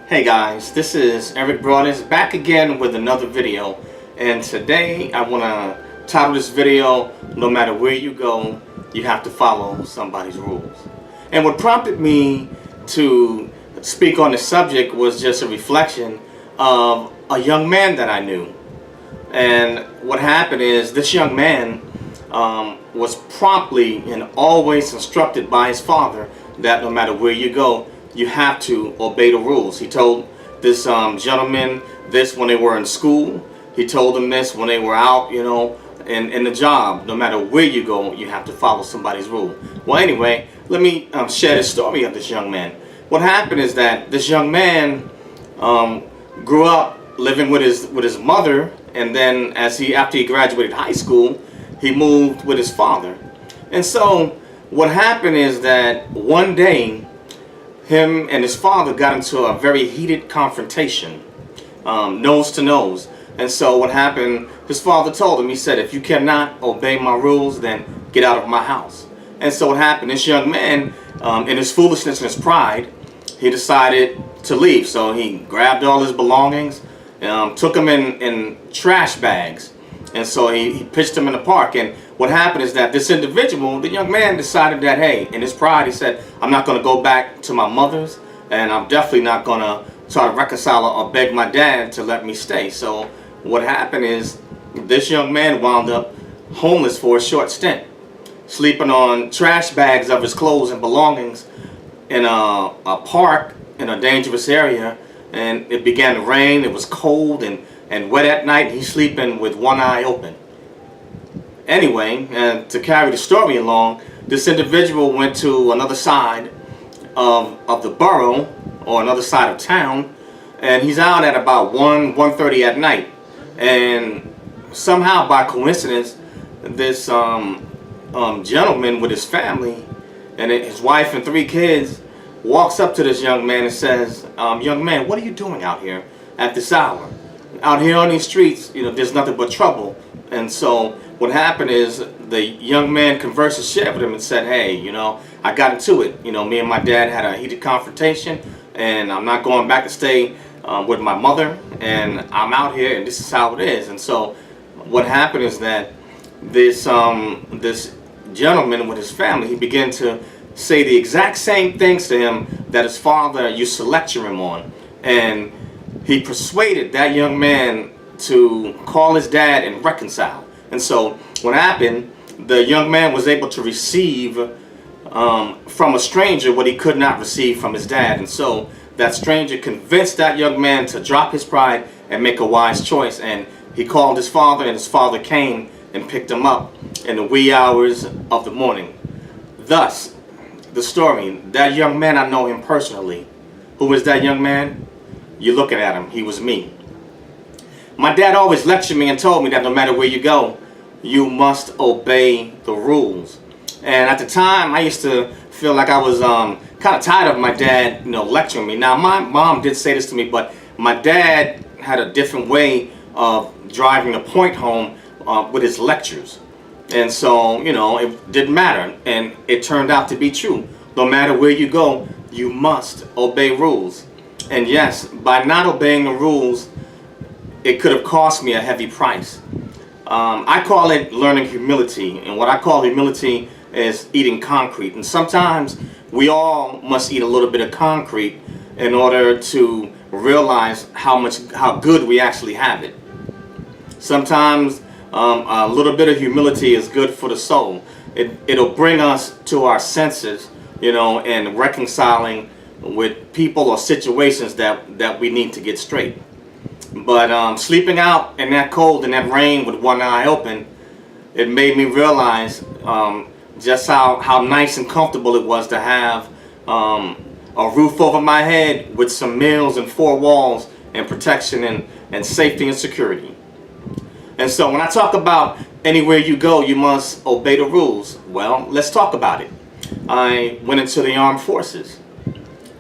Hey guys, this is Eric Broadus back again with another video, and today I want to title this video, no matter where you go, you have to follow somebody's rules. And what prompted me to speak on this subject was just a reflection of a young man that I knew. And what happened is this young man was promptly and always instructed by his father that no matter where you go, you have to obey the rules. He told this gentleman this when they were in school. He told them this when they were out, in the job. No matter where you go, you have to follow somebody's rule. Well, anyway, let me share the story of this young man. What happened is that this young man grew up living with his mother, and then after he graduated high school, he moved with his father. And so what happened is that one day, him and his father got into a very heated confrontation, nose to nose. And so what happened, his father told him, he said, if you cannot obey my rules, then get out of my house. And so what happened, this young man, in his foolishness and his pride, he decided to leave. So he grabbed all his belongings, took them in trash bags. And so he pitched them in the park. And what happened is that this individual, the young man, decided that, hey, in his pride, he said, I'm not going to go back to my mother's, and I'm definitely not going to try to reconcile or beg my dad to let me stay. So what happened is this young man wound up homeless for a short stint, sleeping on trash bags of his clothes and belongings in a park in a dangerous area. And it began to rain. It was cold and wet at night. He's sleeping with one eye open. Anyway, and to carry the story along, this individual went to another side of the borough, or another side of town, and he's out at about 1:30 at night. And somehow, by coincidence, this gentleman with his family and his wife and 3 kids walks up to this young man and says, young man, what are you doing out here at this hour? Out here on these streets, there's nothing but trouble. And so what happened is the young man conversed and shared with him and said, hey, I got into it. Me and my dad had a heated confrontation, and I'm not going back to stay with my mother, and I'm out here, and this is how it is. And so what happened is that this gentleman with his family, he began to say the exact same things to him that his father used to lecture him on. And he persuaded that young man to call his dad and reconcile. And so what happened, the young man was able to receive from a stranger what he could not receive from his dad. And so that stranger convinced that young man to drop his pride and make a wise choice. And he called his father, and his father came and picked him up in the wee hours of the morning. Thus, the story, that young man, I know him personally. Who is that young man? You're looking at him. He was me. My dad always lectured me and told me that no matter where you go, you must obey the rules. And at the time, I used to feel like I was kind of tired of my dad, lecturing me. Now, my mom did say this to me, but my dad had a different way of driving a point home with his lectures. And so, it didn't matter. And it turned out to be true. No matter where you go, you must obey rules. And yes, by not obeying the rules, it could have cost me a heavy price. I call it learning humility. And what I call humility is eating concrete. And sometimes we all must eat a little bit of concrete in order to realize how good we actually have it. Sometimes a little bit of humility is good for the soul. It'll bring us to our senses, and reconciling with people or situations that we need to get straight. But sleeping out in that cold and that rain with one eye open, it made me realize just how nice and comfortable it was to have a roof over my head with some meals and 4 walls and protection and safety and security. And so when I talk about anywhere you go, you must obey the rules. Well, let's talk about it. I went into the armed forces,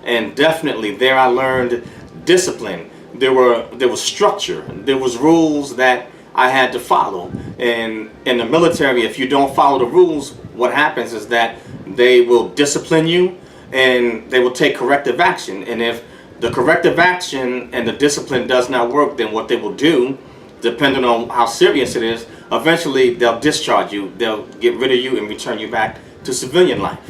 and definitely there I learned discipline. There was structure. There was rules that I had to follow. And in the military, if you don't follow the rules, what happens is that they will discipline you and they will take corrective action. And if the corrective action and the discipline does not work, then what they will do, depending on how serious it is, eventually they'll discharge you. They'll get rid of you and return you back to civilian life.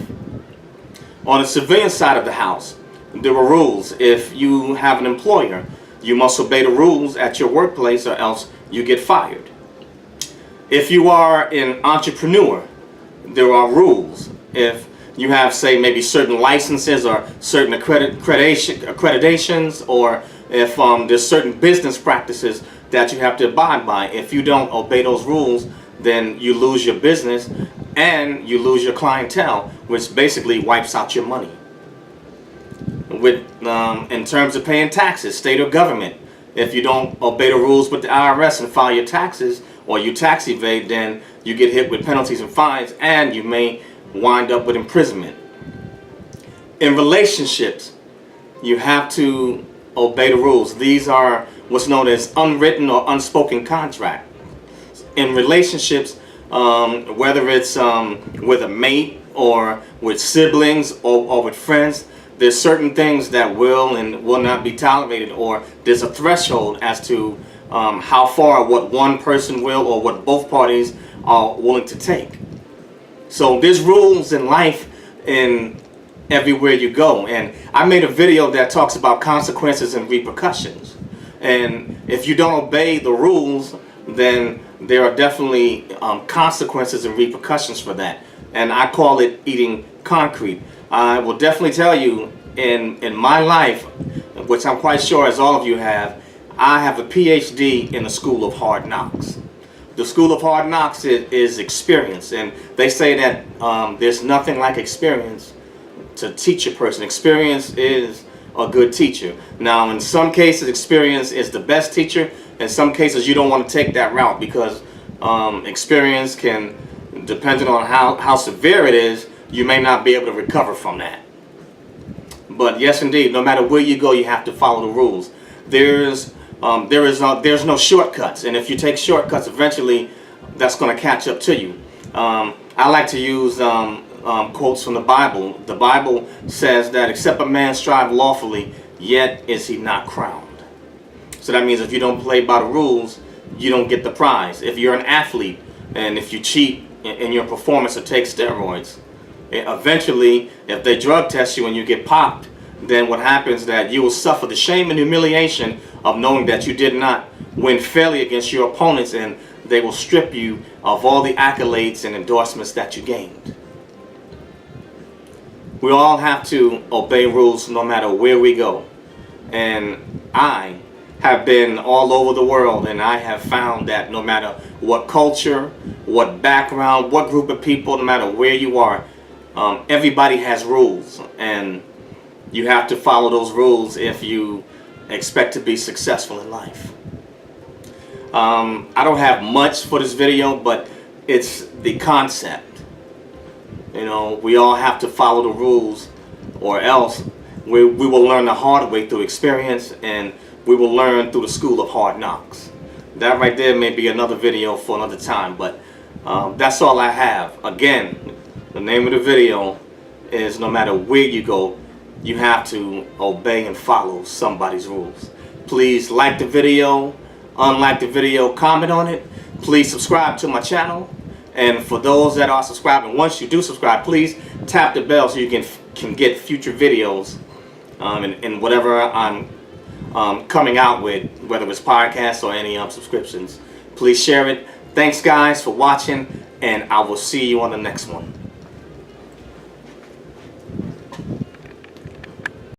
On the civilian side of the house, there are rules. If you have an employer, you must obey the rules at your workplace or else you get fired. If you are an entrepreneur, there are rules. If you have, say, maybe certain licenses or certain accreditations, or if there's certain business practices that you have to abide by. If you don't obey those rules, then you lose your business and you lose your clientele, which basically wipes out your money. In terms of paying taxes, state or government, if you don't obey the rules with the IRS and file your taxes, or you tax evade, then you get hit with penalties and fines, and you may wind up with imprisonment. In relationships, you have to obey the rules. These are what's known as unwritten or unspoken contract. In relationships, whether it's with a mate or with siblings or with friends, there's certain things that will and will not be tolerated, or there's a threshold as to how far what one person will or what both parties are willing to take. So there's rules in life in everywhere you go, and I made a video that talks about consequences and repercussions. And if you don't obey the rules, then there are definitely consequences and repercussions for that. And I call it eating concrete. I will definitely tell you, in my life, which I'm quite sure as all of you have, I have a PhD in the School of Hard Knocks. The School of Hard Knocks is experience, and they say that there's nothing like experience to teach a person. Experience is a good teacher. Now, in some cases, experience is the best teacher. In some cases, you don't want to take that route, because experience can, depending on how severe it is, you may not be able to recover from that. But yes, indeed, no matter where you go, you have to follow the rules. There's no shortcuts, and if you take shortcuts, eventually that's going to catch up to you. I like to use quotes from the Bible. The Bible says that except a man strive lawfully, yet is he not crowned. So that means if you don't play by the rules, you don't get the prize. If you're an athlete and if you cheat in your performance or take steroids, eventually if they drug test you and you get popped, then what happens is that you will suffer the shame and humiliation of knowing that you did not win fairly against your opponents, and they will strip you of all the accolades and endorsements that you gained. We all have to obey rules no matter where we go. And I have been all over the world, and I have found that no matter what culture, what background, what group of people, no matter where you are, everybody has rules, and you have to follow those rules if you expect to be successful in life. I don't have much for this video, but it's the concept. You know, we all have to follow the rules, or else we will learn the hard way through experience, and we will learn through the School of Hard Knocks. That right there may be another video for another time, but that's all I have. Again, the name of the video is no matter where you go, you have to obey and follow somebody's rules. Please like the video, unlike the video, comment on it. Please subscribe to my channel. And for those that are subscribing, once you do subscribe, please tap the bell so you can get future videos and whatever I'm coming out with, whether it's podcasts or any subscriptions. Please share it. Thanks guys for watching, and I will see you on the next one.